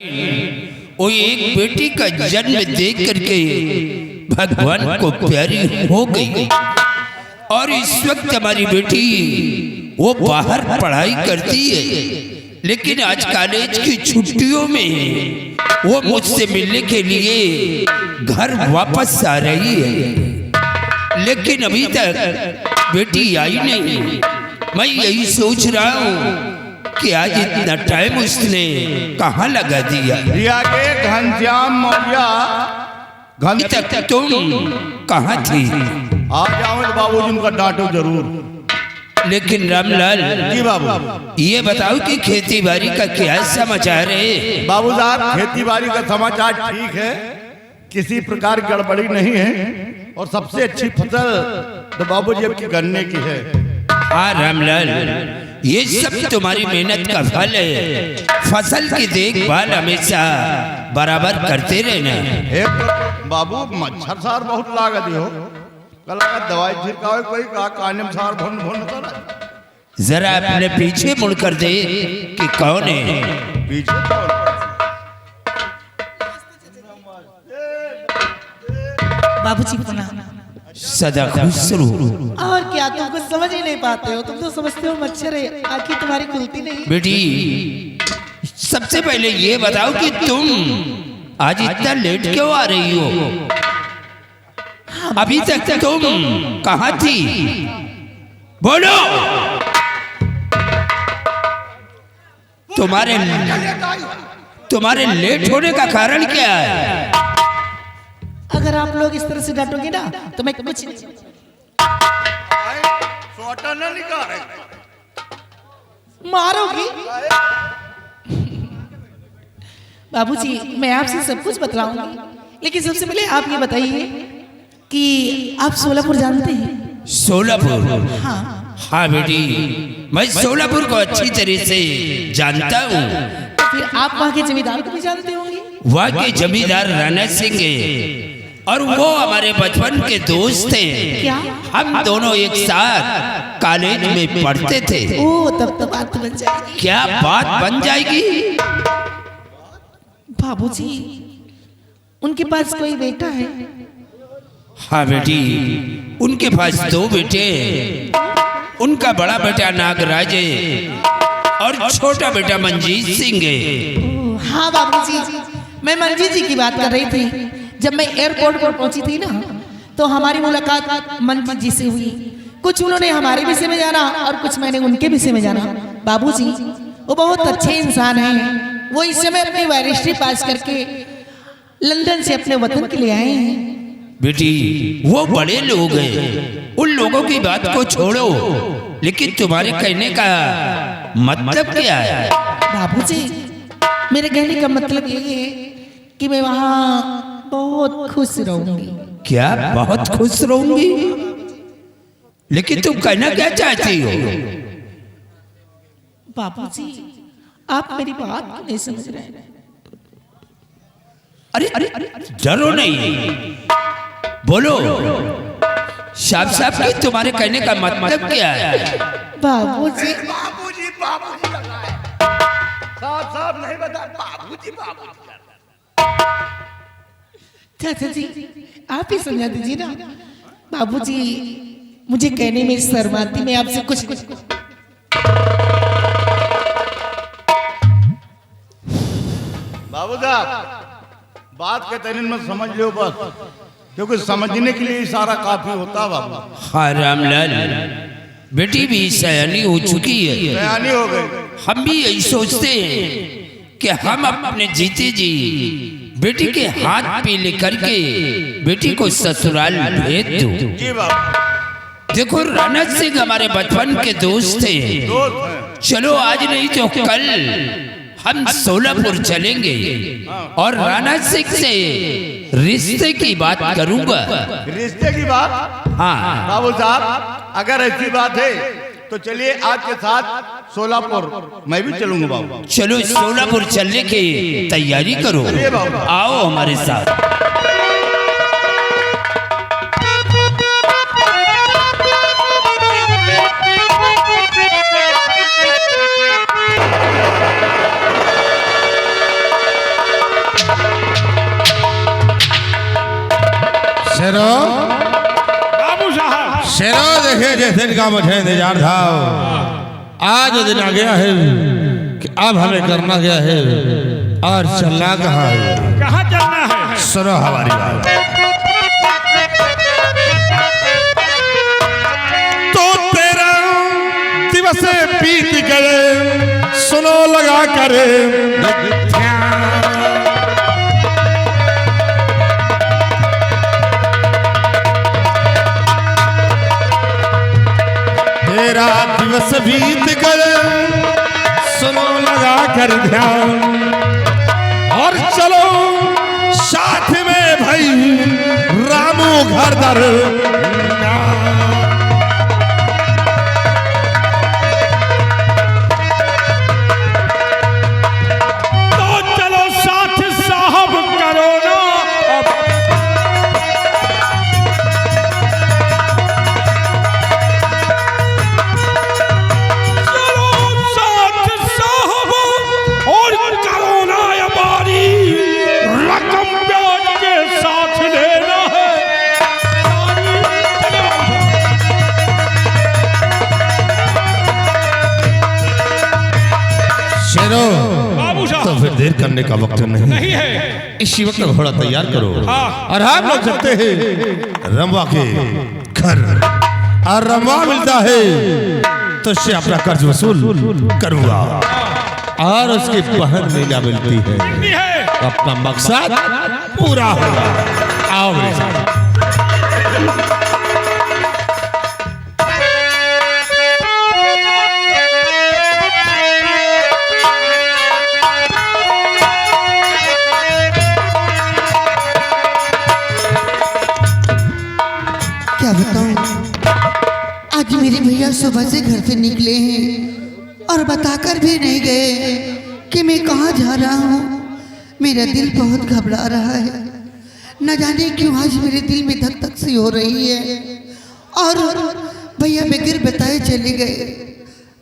वो एक बेटी का जन्म देख करके भगवान को प्यारी हो गई और इस वक्त हमारी बेटी वो बाहर पढ़ाई करती है, लेकिन आज कॉलेज की छुट्टियों में वो मुझसे मिलने के लिए घर वापस आ रही है, लेकिन अभी तक बेटी आई नहीं। मैं यही सोच रहा हूँ कि आज इतना टाइम उसने कहाँ लगा दिया। के घनश्याम मौर्य तक तुम कहाँ थी? आ जाओ बाबूजी, उनका डांटो जरूर। लेकिन रामलाल जी बाबू, ये बताओ कि खेती बाड़ी का क्या समाचार है? बाबू साहब, खेती बाड़ी का समाचार ठीक है, किसी प्रकार गड़बड़ी नहीं है और सबसे अच्छी फसल तो बाबूजी अब की गन्ने की है। हाँ रामलाल, ये सब तुम्हारी मेहनत का फल है। फसल की देखभाल हमेशा बराबर करते रहना। बाबू मच्छर सार बहुत लागत हो, कल दवाई छिड़काओ कोई का काने में सार भुन भुन कर। जरा अपने पीछे मुड़कर दे कि कौन है पीछे। बाबूजी प्रणाम। सदा खुश रहो। और क्या तुम कुछ समझ ही नहीं पाते हो? तुम तो समझते हो मच्छर है, आंखें तुम्हारी खुलती नहीं। बेटी सबसे पहले ये बताओ कि तुम आज इतना लेट क्यों आ रही हो? अभी तक तुम कहाँ थी? बोलो। तुम्हारे लेट होने का कारण क्या है? अगर आप लोग इस तरह से डांटोगे ना तो मैं कुछ मारोगी। बाबूजी मैं आपसे सब कुछ बतलाऊंगी, लेकिन सबसे पहले आप ये बताइए कि आप सोलापुर जानते हैं? सोलापुर? हाँ हाँ बेटी, मैं सोलापुर को अच्छी तरह से जानता हूँ। तो फिर आप वहाँ के जमींदार को भी जानते होंगे? वहाँ के जमींदार राणा सिंह है और वो हमारे बचपन के दोस्त थे। क्या? हम दोनों एक साथ कॉलेज में पढ़ते थे। ओ तब तो बात बन जाएगी। क्या बात बन जाएगी? बाबूजी उनके पास कोई बेटा है? हाँ बेटी, उनके पास दो बेटे हैं। उनका बड़ा बेटा नागराज है और छोटा बेटा मंजीत सिंह है। हाँ बाबूजी, मैं मंजीत जी की बात कर रही थी। जब मैं एयरपोर्ट पर पहुंची थी ना, तो हमारी मुलाकात मंजीत जी से हुई। कुछ उन्होंने हमारे विषय में जाना और कुछ मैंने उनके विषय में जाना। बाबूजी वो बहुत अच्छे इंसान हैं। वो इस समय अपनी बैरिस्ट्री पास करके लंदन से अपने वतन के लिए आए हैं। बेटी वो बड़े लोग हैं, उन लोगों की बात को छोड़ो, लेकिन तुम्हारे कहने का मतलब क्या है? बाबूजी मेरे कहने का मतलब ये है कि मैं वहाँ बहुत खुश रहूंगी। क्या बहुत खुश रहूंगी? लेकिन तुम कहना क्या चाहती हो? बाबूजी आप मेरी बात क्यों नहीं समझ रहे हैं? अरे जरूर नहीं, बोलो साफ साफ कि तुम्हारे कहने का मतलब क्या है? बाबूजी बाबूजी बाबूजी लगा है, साफ साफ नहीं बता। बाबूजी बाबूजी चाचा जी आप ही समझा दीजिए ना। बाबूजी मुझे कहने में शर्माती, मैं आपसे कुछ बाबू साहब बात के तरीन में समझ लो बस, क्योंकि समझने के लिए इशारा काफी होता है बाबू। हाँ रामलाल, बेटी भी सयानी हो चुकी है, सयानी हो गई। हम भी यही सोचते हैं कि हम अपने जीते जी बेटी के हाथ पे लेकर के बेटी को ससुराल भेज दो। जी बाबू। देखो राणा सिंह हमारे बचपन के दोस्त थे। चलो आज नहीं तो कल हम सोलापुर चलेंगे और राणा सिंह से रिश्ते की बात करूंगा। रिश्ते की बात? हाँ बाबू साहब अगर ऐसी बात है तो चलिए आपके साथ सोलापुर मैं भी चलूंगा बाबू। चलो सोलापुर चलने की तैयारी करो, आओ हमारे साथ। शेरो बाबू साहब शेरो देखे जिस दिन का मुझे इंतजार था आज वो दिन आ गया है कि अब हमें करना क्या है और चलना कहाँ है। कहाँ चलना है? सुनो हमारी बात। तो तेरा दिवस बीत गए सुनो लगा करे तेरा दिवस बीत गए सुनो लगा कर ध्यान और चलो साथ में भाई रामू घर दर तो चलो साथ साहब करो ना अब। चलो साथ साहब और करो ना हमारी रकम ब्याज के साथ लेना है। शेरो बाबू तो साहब फिर देर करने का वक्त नहीं नहीं है। इसी वक्त घोड़ा तैयार करो हाँ। और हम लोग चलते हैं रमवा के घर और रमवा मिलता है तो उससे अपना कर्ज वसूल करूंगा और उसकी बहन मीना मिलती है नहीं है। अपना मकसद पूरा होगा। आओ मेरे साथ। क्या बताऊं, आज मेरे भैया सुबह से घर से निकले हैं और बताकर भी नहीं गए कि मैं कहाँ जा रहा हूँ। मेरा दिल बहुत घबरा रहा है, न जाने क्यों आज मेरे दिल में धक धक सी हो रही है। और भैया बगैर बताए चले गए।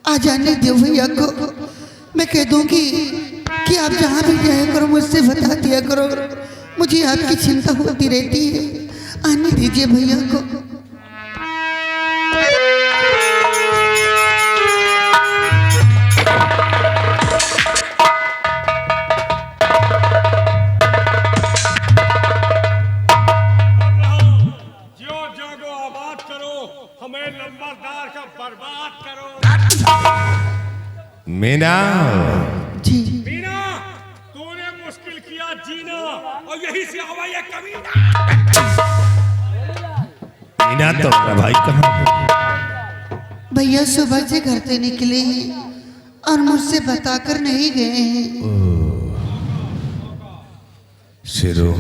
आ जाने दो भैया को, मैं कह दूँगी कि आप जहाँ भी जाया करो मुझसे बता दिया करो, मुझे आपकी चिंता होती रहती है। आने दीजिए भैया को। जो जागो आबाद करो, हमें नंबरदार का बर्बाद करो। मीना जी मीना, तूने मुश्किल किया जीना और यही से आवा ये कमीना। मीना तो मेरा भाई कहाँ है? भैया सुबह से घर से निकले हैं और मुझसे बताकर नहीं गए हैं। शेरो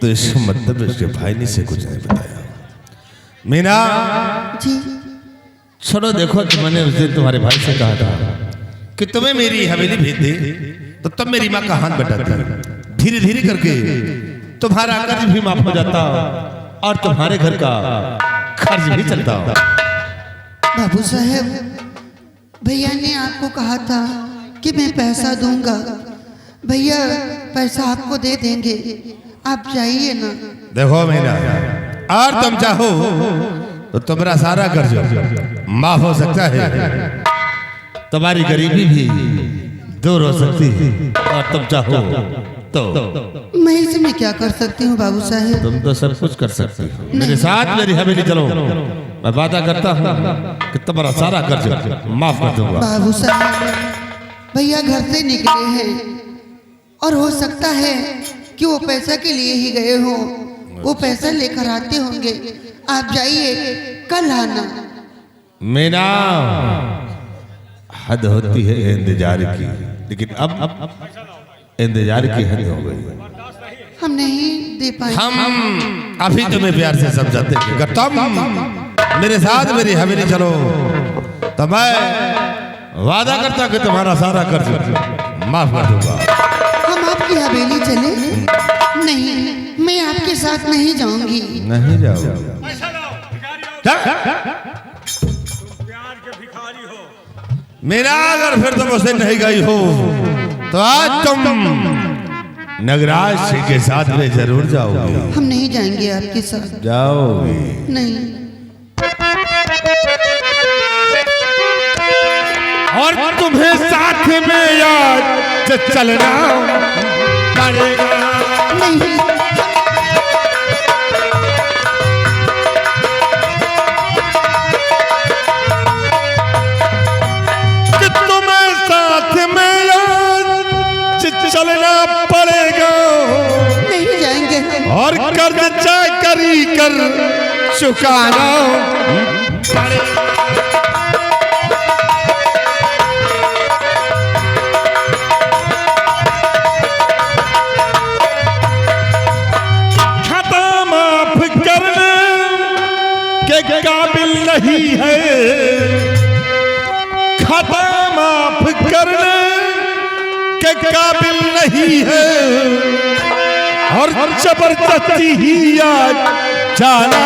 तो इसका मतलब इसके भाई ने से कुछ नहीं बताया। मीना जी छोड़ो, देखो मैंने उस दिन तुम्हारे भाई से कहा था कि तुम्हें मेरी हवेली भेज दे तो तब मेरी माँ का हाथ बटाती, धीरे धीरे करके तुम्हारा कर्ज भी माफ हो जाता और तुम्हारे घर का खर्च भी चलता। बाबू साहब, भैया ने आपको कहा था कि मैं पैसा दूंगा। भैया पैसा आपको दे देंगे, आप जाइए ना। देखो मीना, और तुम चाहो तो तुम्हारा सारा कर्ज माफ हो सकता है, तुम्हारी गरीबी भी दूर हो सकती है और तुम चाहो तो मैं इसमें क्या कर सकती हूँ बाबू साहब? तुम तो सब कुछ कर सकती हो। मेरे साथ मेरी हवेली चलो, मैं वादा करता हूँ कि तुम्हारा सारा कर्ज माफ कर दूंगा। बाबू साहब, भैया घर से निकले हैं और हो सकता है कि वो पैसा के लिए ही गए हो, वो पैसा लेकर आते होंगे। आप जाइए, कल आना। मीना, हद होती है इंतजार की, लेकिन अब इंतजार की हद हो गई। हम नहीं दे पाए। हम अभी तुम्हें प्यार से समझाते हैं, अगर तुम मेरे साथ मेरी हवेली चलो तो मैं वादा करता कि तुम्हारा सारा कर्ज माफ कर दूंगा। हम आपकी हवेली चले? नहीं, मैं आपके साथ नहीं जाऊंगी। नहीं जाओ, पैसा लाओ, भिखारी आओ। जा। तुम प्यार के भिखारी हो। मेरा अगर फिर तुम उसे नहीं गई हो तो आज तुम नगराज सिंह के साथ में जरूर जाओगे। हम नहीं जाएंगे आपके साथ। जाओगे नहीं। और तुम्हें साथ में याद चलना पड़ेगा। नहीं। कि तुम्हें साथ में याद चलना पड़ेगा। नहीं जाएंगे। और कर्ज चाकरी कर चुकाना पड़ेगा। काबिल नहीं है खता माफ करने के काबिल नहीं है। और जबरदस्ती ही आज जाना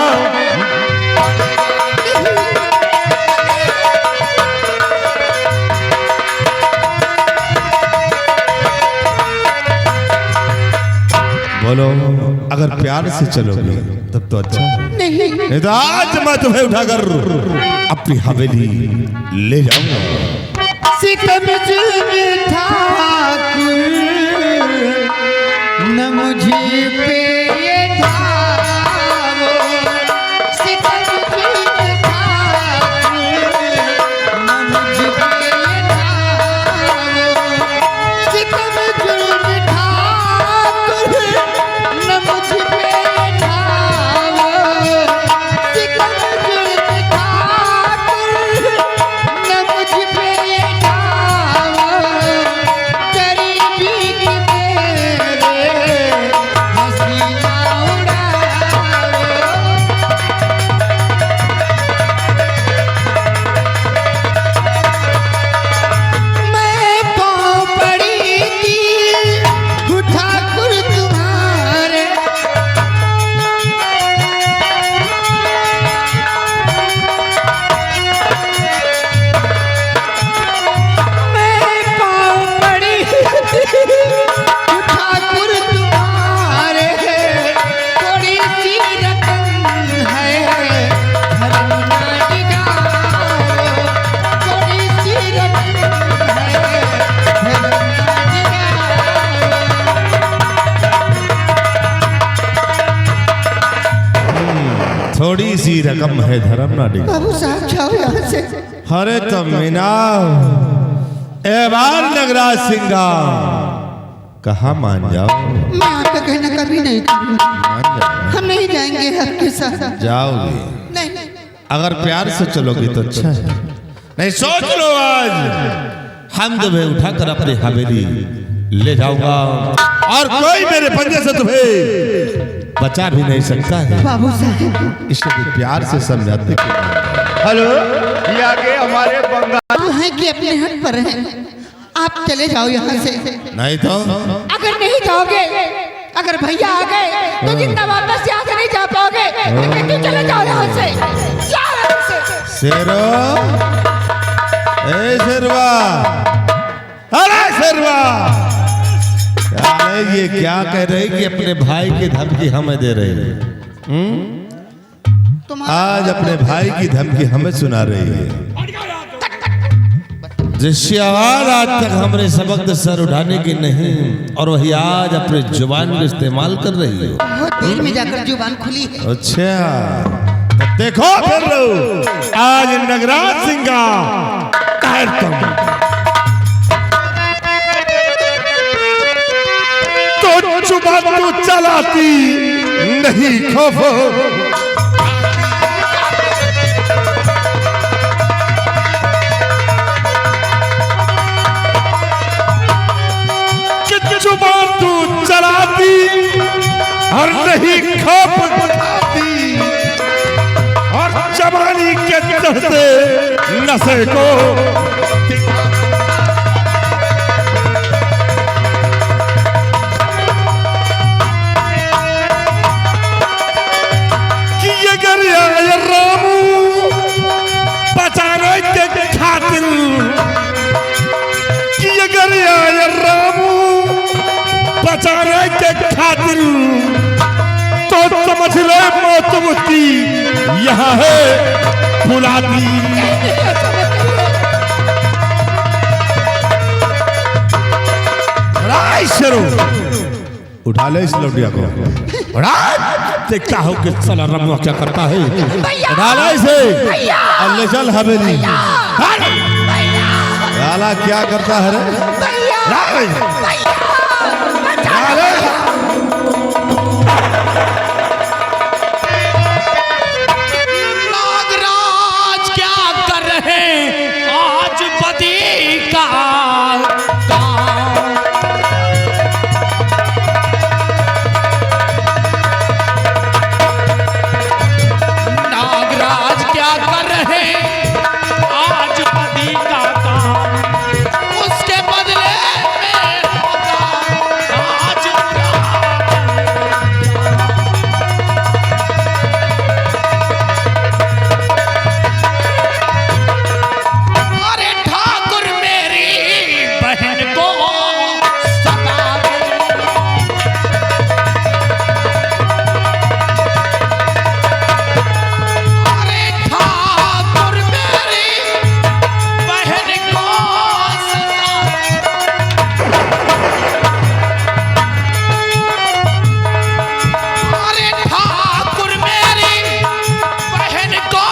बोलो। अगर प्यार से चलोगे तब तो अच्छा है। नहीं। नहीं तो आज मैं तुम्हें उठाकर अपनी हवेली ले जाऊंगा। सितम जुल्म ठाकुर न मुझे पे ये ढाओ। सितम जुल्म ठाकुर न मुझे पे ये ढाओ। सितम जुल्म ठाकुर न मुझे पे ये ढाओ। सितम जुल्म ठाकुर न मुझ पे ये ढाओ। गरीबी की मेरे हंसी ना उड़ाओ। मैं पाँव पड़ी थी ठाकुर तुम्हारे। मैं पाँव पड़ी थी ठाकुर तुम्हारे। थोड़ी सी रकम है धर्म ना डिगाओ। थोड़ी सी रकम है धर्म ना डिगाओ। थोड़ी सी रकम है धर्म ना डिगा। बाबू साहब जाओ यहाँ से। अरे तो मीना ए बार नगराज सिंह कहा मान जाओ। मैं आपका कहना कभी नहीं करूँगा। मान जाओ। हम नहीं जाएंगे आपके साथ। जाओगे नहीं। अगर प्यार से चलोगी तो अच्छा है। नहीं सोच लो आज हम तुम्हें उठाकर अपनी हवेली ले जाऊंगा और कोई मेरे पंजे से तुम्हें बचा भी नहीं सकता है। बाबू साहब इसलिए प्यार से समझाते। हेलो, ये आगे हमारे बंगाल आप हैं कि अपने हट पर हैं। आप चले जाओ यहाँ से। नहीं तो अगर नहीं जाओगे, अगर भैया आ गए तो जिंदा वापस यहाँ से नहीं जा पाओगे। लेकिन तुम चले जाओ यहाँ से। जाओ यहाँ से। शेरो ए शेरवा, अरे शेरवा, अरे ये क्या कह रहे कि अपने भाई की धमकी हमें दे रहे हैं। आज अपने भाई की धमकी हमें सुना रही है। जिससे आवाज आज तक हमने सबक सर उठाने की नहीं और वही आज अपने जुबान का इस्तेमाल कर रही है। बहुत देर में जाकर जुबान खुली है। अच्छा तो देखो फिर लो आज नगराज सिंह का कहर तुम तो जुबान तो चलाती नहीं खौफ। जुबान तू चलाती और नहीं खौफ खाती और जवानी के चढ़ते नशे को कि अगर ये रामू बचाने के खातिर कि अगर ये रामू बचाने के खातिर तो समझ ले मौत मुक्ति यहाँ है बुलाती। उठा ले इस लौटिया को, देखता हो कि साला रमुआ क्या करता है। उठा ले इसे और ले चल हवेली। साला क्या करता है रे? नागराज क्या कर रहे आज बदी का नागराज क्या कर रहे आज बदी का काम, उसके बदले में होगा आज अरे ठाकुर मेरी बहन को सता दे। अरे ठाकुर मेरी बहन को सता दे। अरे ठाकुर मेरी बहन को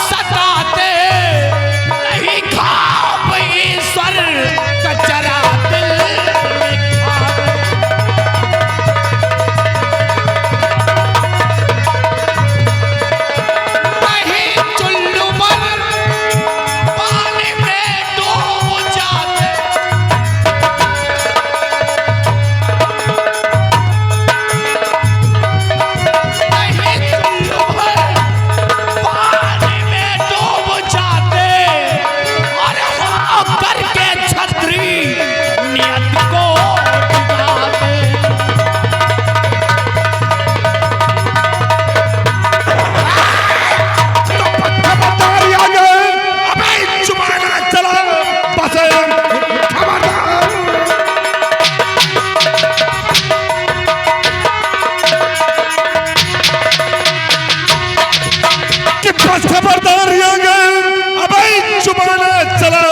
सताते नहीं खाओ ईश्वर कचरा दिल में खाओ। नहीं चुल्लू पर पानी में डूब जाते। नहीं चुल्लू पर पानी में डूब जाते और हाँ करके छतरी नियत को डुबाते। खबरदार आ गए, अबे जुबाना चला बसे। खबरदार कि बस खबरदार आ गए, अबे जुबाना चला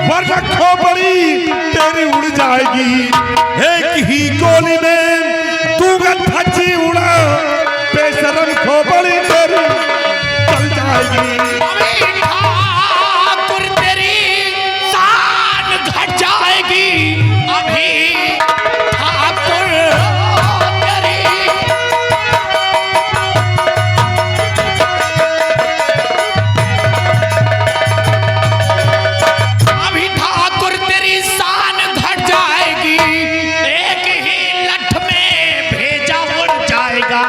वरना खोपड़ी तेरी उड़ जाएगी। एक ही गोली में तू धज्जी उड़ा, बेशरम खोपड़ी तेरी चल जाएगी। अभी ठाकुर तेरी शान घट जाएगी। अभी ठाकुर तेरी अभी ठाकुर तेरी शान घट जाएगी। एक ही लठ में भेजा उड़ जाएगा।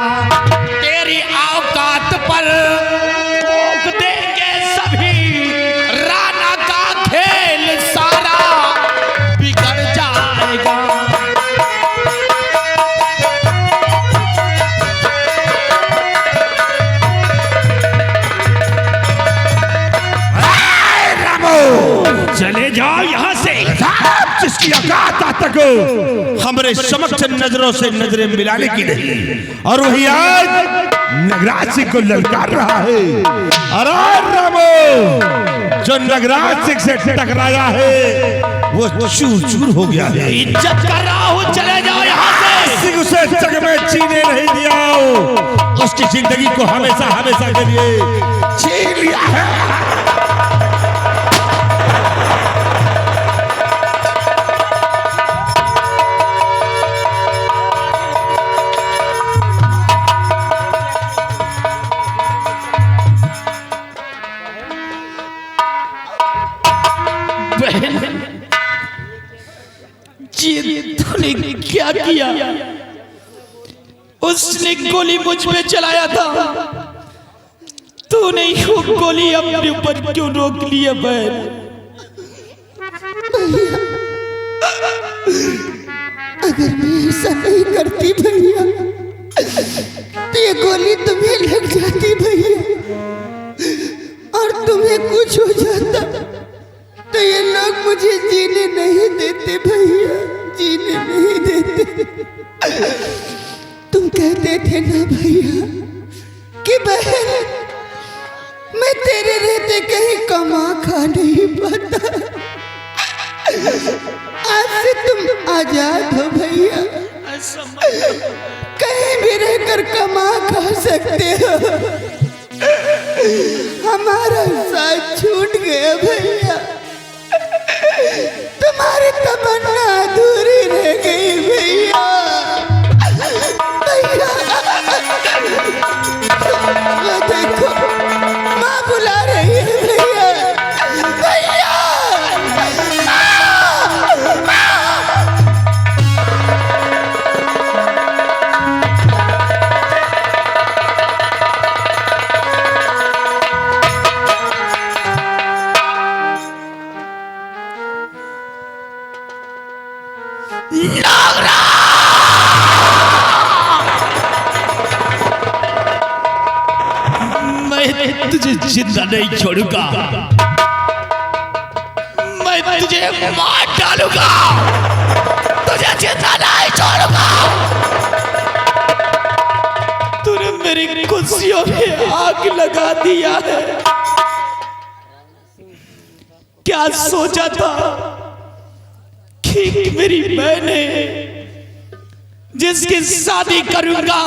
तेरी औकात पर ठोक देंगे सभी। राणा का खेल सारा बिगड़ जाएगा। चले जाओ यहाँ से, जिसकी औकात आज तक हमारे समक्ष नजरों से नजरें मिलाने की नहीं, और वही आज नगराज सिंह को ललकार रहा है। अरे रामो, जो नगराज सिंह से टकराया है वो चूर चूर हो गया है। इज्जत कर रहा हूँ, चले जाओ यहाँ से। सिंह उसे जग में जीने नहीं दिया, उसकी जिंदगी को हमेशा हमेशा के लिए छीन लिया है। जी तूने क्या किया? उसने गोली मुझ पे चलाया था, तूने वो गोली अपने ऊपर क्यों रोक लिया बहन? अगर मैं ऐसा नहीं करती भैया तो ये गोली तुम्हें लग जाती भैया, और तुम्हें कुछ हो जाता तो ये लोग मुझे जीने नहीं देते भैया, जीने नहीं देते। थे। तुम कहते थे ना भैया कि बहन मैं तेरे रहते कहीं कमा खा नहीं पाता। आज से तुम आजाद हो भैया, कहीं भी रहकर कमा खा सकते हो। हमारा साथ छूट गया भैया, तुम्हारी तमन्ना अधूरी रह गई भैया। भैया वो देखो माँ बुला रही है भैया। भैया मैं तुझे जिंदा नहीं छोड़ूंगा, मैं तुझे मार डालूंगा, तुझे जिंदा नहीं छोड़ूंगा। तूने मेरी खुशियों में आग लगा दिया है। क्या सोचा था कि मेरी बहन जिसकी शादी करूंगा,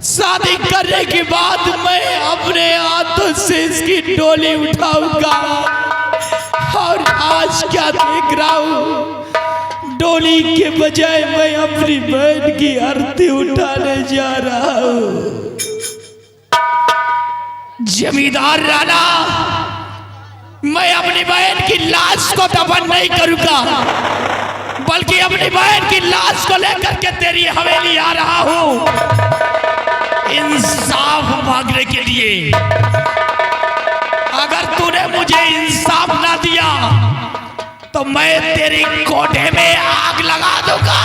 शादी करने के बाद मैं अपने हाथों से इसकी डोली उठाऊंगा, और आज क्या देख रहा हूं, डोली के बजाय मैं अपनी बहन की आरती उठाने जा रहा हूं। जमींदार राणा, मैं अपनी बहन की लाश को दफन नहीं करूंगा, बल्कि अपनी बहन की लाश को लेकर के तेरी हवेली आ रहा हूं इंसाफ मांगने के लिए। अगर तूने मुझे इंसाफ ना दिया तो मैं तेरी कोठे में आग लगा दूंगा।